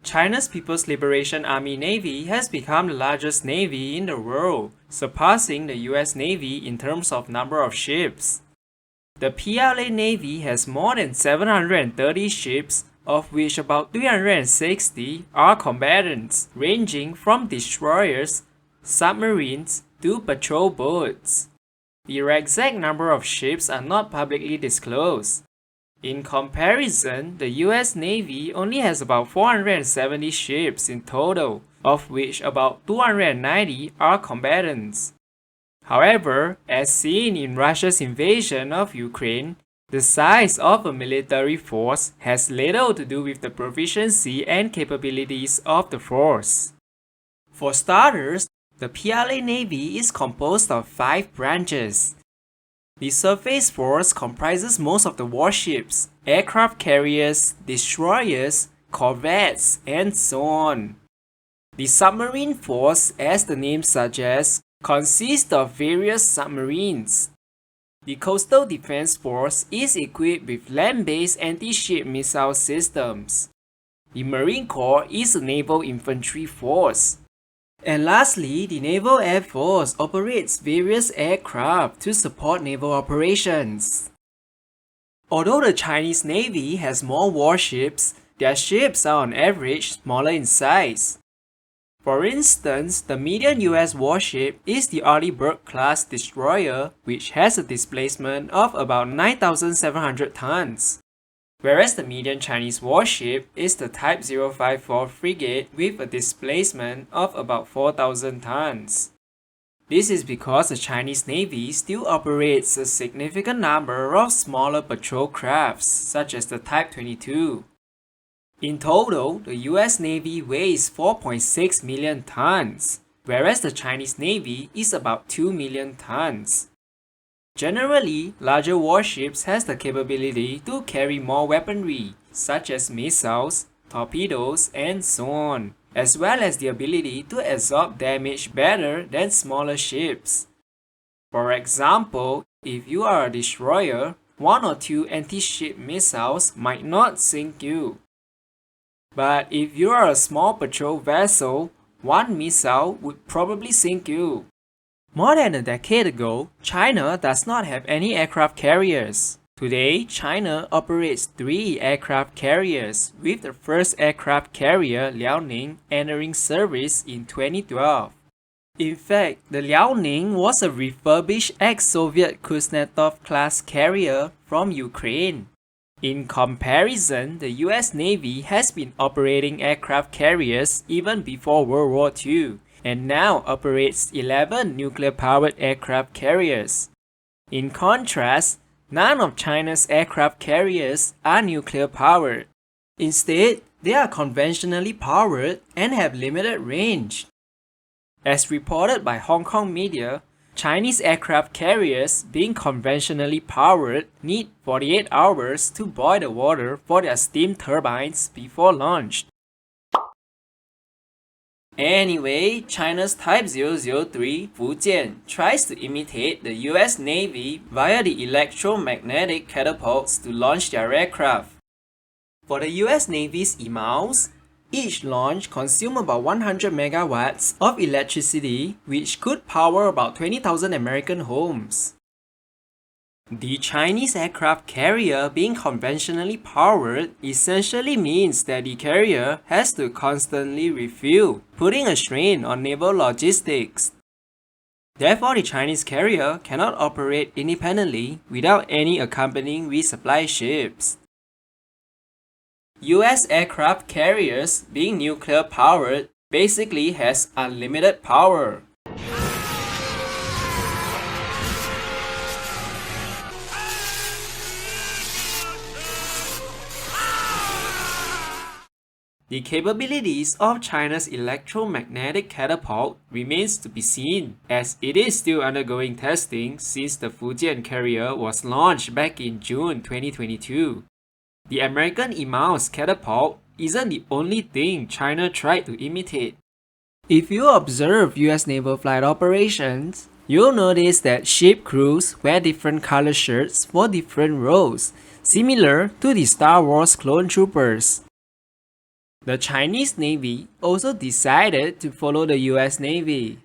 China's People's Liberation Army Navy has become the largest navy in the world, surpassing the US Navy in terms of number of ships. The PLA Navy has more than 730 ships, of which about 360 are combatants, ranging from destroyers, submarines, to patrol boats. The exact number of ships are not publicly disclosed. In comparison, the US Navy only has about 470 ships in total, of which about 290 are combatants. However, as seen in Russia's invasion of Ukraine, the size of a military force has little to do with the proficiency and capabilities of the force. For starters, the PLA Navy is composed of 5 branches. The surface force comprises most of the warships, aircraft carriers, destroyers, corvettes, and so on. The submarine force, as the name suggests, consists of various submarines. The Coastal Defense Force is equipped with land-based anti-ship missile systems. The Marine Corps is a naval infantry force. And lastly, the Naval Air Force operates various aircraft to support naval operations. Although the Chinese Navy has more warships, their ships are on average smaller in size. For instance, the median US warship is the Arleigh Burke-class destroyer, which has a displacement of about 9,700 tons. Whereas the median Chinese warship is the Type 054 frigate with a displacement of about 4,000 tons. This is because the Chinese Navy still operates a significant number of smaller patrol crafts, such as the Type 22. In total, the US Navy weighs 4.6 million tons, whereas the Chinese Navy is about 2 million tons. Generally, larger warships has the capability to carry more weaponry, such as missiles, torpedoes, and so on, as well as the ability to absorb damage better than smaller ships. For example, if you are a destroyer, 1 or 2 anti-ship missiles might not sink you. But if you are a small patrol vessel, 1 missile would probably sink you. More than a decade ago, China does not have any aircraft carriers. Today, China operates 3 aircraft carriers, with the first aircraft carrier Liaoning entering service in 2012. In fact, the Liaoning was a refurbished ex-Soviet Kuznetsov-class carrier from Ukraine. In comparison, the US Navy has been operating aircraft carriers even before World War II, and now operates 11 nuclear-powered aircraft carriers. In contrast, none of China's aircraft carriers are nuclear-powered. Instead, they are conventionally powered and have limited range. As reported by Hong Kong media, Chinese aircraft carriers, being conventionally powered, need 48 hours to boil the water for their steam turbines before launch. Anyway, China's Type 003 Fujian tries to imitate the US Navy via the electromagnetic catapults to launch their aircraft. For the US Navy's EMALS, each launch consumes about 100 megawatts of electricity, which could power about 20,000 American homes. The Chinese aircraft carrier being conventionally powered essentially means that the carrier has to constantly refuel, putting a strain on naval logistics. Therefore, the Chinese carrier cannot operate independently without any accompanying resupply ships. US aircraft carriers, being nuclear powered, basically has unlimited power. The capabilities of China's electromagnetic catapult remains to be seen, as it is still undergoing testing since the Fujian carrier was launched back in June 2022. The American EMALS catapult isn't the only thing China tried to imitate. If you observe US naval flight operations, you'll notice that ship crews wear different color shirts for different roles, similar to the Star Wars clone troopers. The Chinese Navy also decided to follow the US Navy.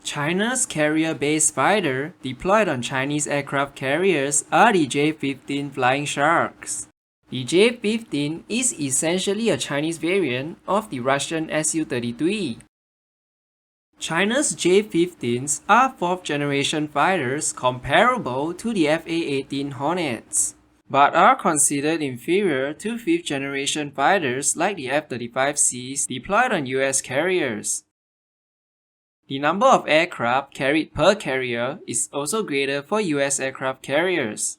China's carrier-based fighter deployed on Chinese aircraft carriers are the J-15 Flying Sharks. The J-15 is essentially a Chinese variant of the Russian Su-33. China's J-15s are fourth-generation fighters comparable to the Fa-18 Hornets, but are considered inferior to fifth-generation fighters like the F-35Cs deployed on US carriers. The number of aircraft carried per carrier is also greater for US aircraft carriers.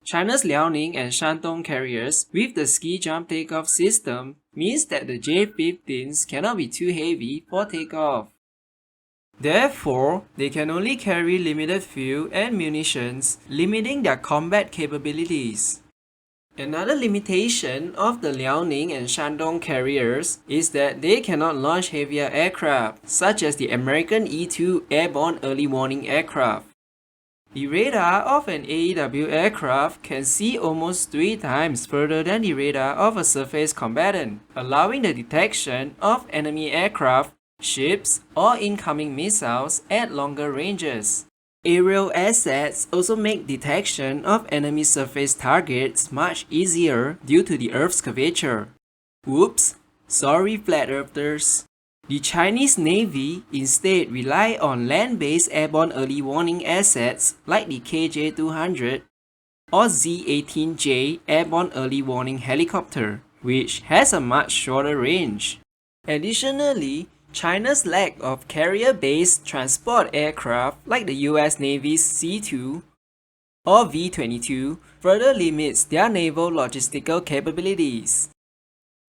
China's Liaoning and Shandong carriers with the ski jump takeoff system means that the J-15s cannot be too heavy for takeoff. Therefore, they can only carry limited fuel and munitions, limiting their combat capabilities. Another limitation of the Liaoning and Shandong carriers is that they cannot launch heavier aircraft, such as the American E-2 airborne early warning aircraft. The radar of an AEW aircraft can see almost 3 times further than the radar of a surface combatant, allowing the detection of enemy aircraft, ships, or incoming missiles at longer ranges. Aerial assets also make detection of enemy surface targets much easier due to the Earth's curvature. Whoops, sorry flat earthers. The Chinese Navy instead rely on land-based airborne early warning assets like the KJ-200 or Z-18J airborne early warning helicopter, which has a much shorter range. Additionally, China's lack of carrier-based transport aircraft like the US Navy's C-2 or V-22 further limits their naval logistical capabilities.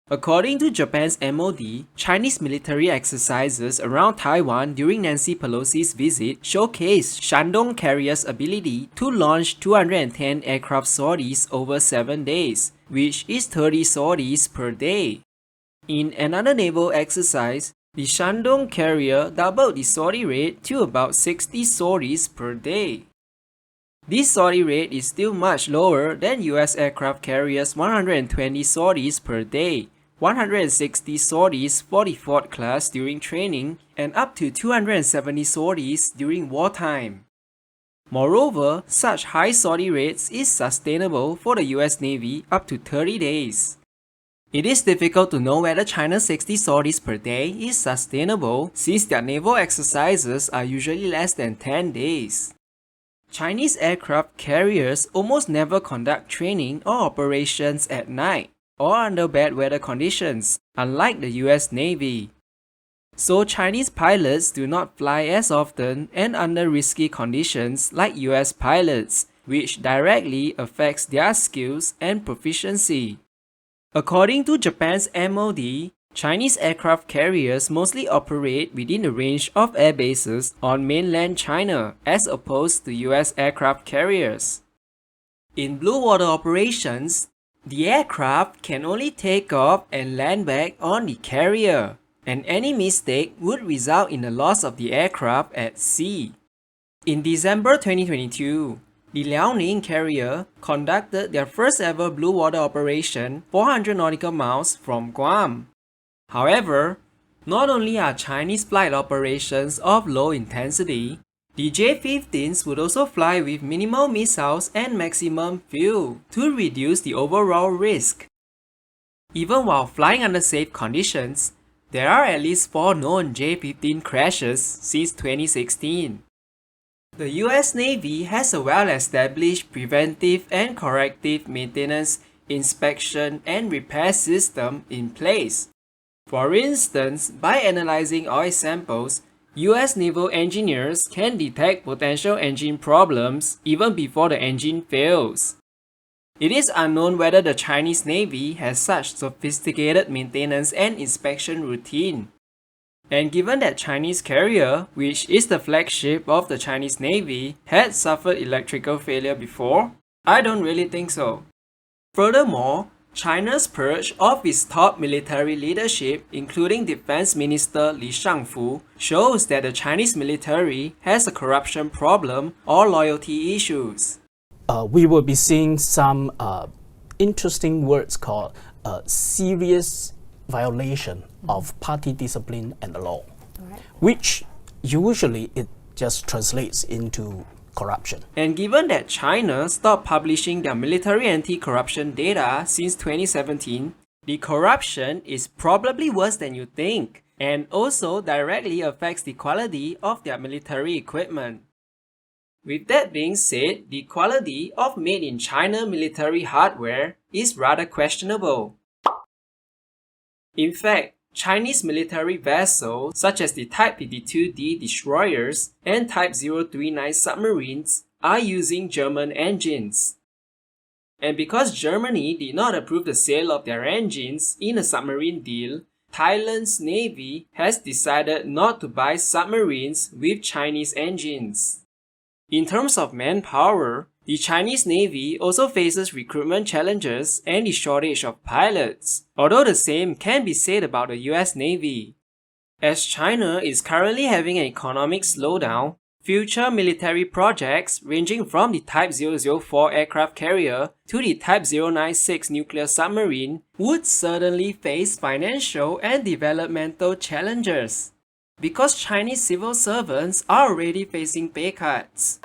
According to Japan's MOD, Chinese military exercises around Taiwan during Nancy Pelosi's visit showcased Shandong carrier's ability to launch 210 aircraft sorties over 7 days, which is 30 sorties per day. In another naval exercise, the Shandong carrier doubled the sortie rate to about 60 sorties per day. This sortie rate is still much lower than US aircraft carriers' 120 sorties per day, 160 sorties for the 4th class during training, and up to 270 sorties during wartime. Moreover, such high sortie rates is sustainable for the US Navy up to 30 days. It is difficult to know whether China's 60 sorties per day is sustainable since their naval exercises are usually less than 10 days. Chinese aircraft carriers almost never conduct training or operations at night or under bad weather conditions, unlike the US Navy. So Chinese pilots do not fly as often and under risky conditions like US pilots, which directly affects their skills and proficiency. According to Japan's MOD, Chinese aircraft carriers mostly operate within the range of air bases on mainland China as opposed to US aircraft carriers. In blue water operations, the aircraft can only take off and land back on the carrier, and any mistake would result in the loss of the aircraft at sea. In December 2022, the Liaoning carrier conducted their first ever blue water operation 400 nautical miles from Guam. However, not only are Chinese flight operations of low intensity, the J-15s would also fly with minimal missiles and maximum fuel to reduce the overall risk. Even while flying under safe conditions, there are at least 4 known J-15 crashes since 2016. The US Navy has a well-established preventive and corrective maintenance, inspection, and repair system in place. For instance, by analyzing oil samples, US naval engineers can detect potential engine problems even before the engine fails. It is unknown whether the Chinese Navy has such sophisticated maintenance and inspection routine. And given that Chinese carrier, which is the flagship of the Chinese Navy, had suffered electrical failure before, I don't really think so. Furthermore, China's purge of its top military leadership, including Defense Minister Li Shangfu, shows that the Chinese military has a corruption problem or loyalty issues. We will be seeing some interesting words called serious violation of party discipline and the law, Right. which usually it just translates into corruption. And given that China stopped publishing their military anti-corruption data since 2017, the corruption is probably worse than you think, and also directly affects the quality of their military equipment. With that being said, the quality of made in China military hardware is rather questionable. In fact, Chinese military vessels such as the Type 52D destroyers and Type 039 submarines are using German engines. And because Germany did not approve the sale of their engines in a submarine deal, Thailand's navy has decided not to buy submarines with Chinese engines. In terms of manpower, the Chinese Navy also faces recruitment challenges and the shortage of pilots, although the same can be said about the US Navy. As China is currently having an economic slowdown, future military projects ranging from the Type 004 aircraft carrier to the Type 096 nuclear submarine would certainly face financial and developmental challenges, because Chinese civil servants are already facing pay cuts.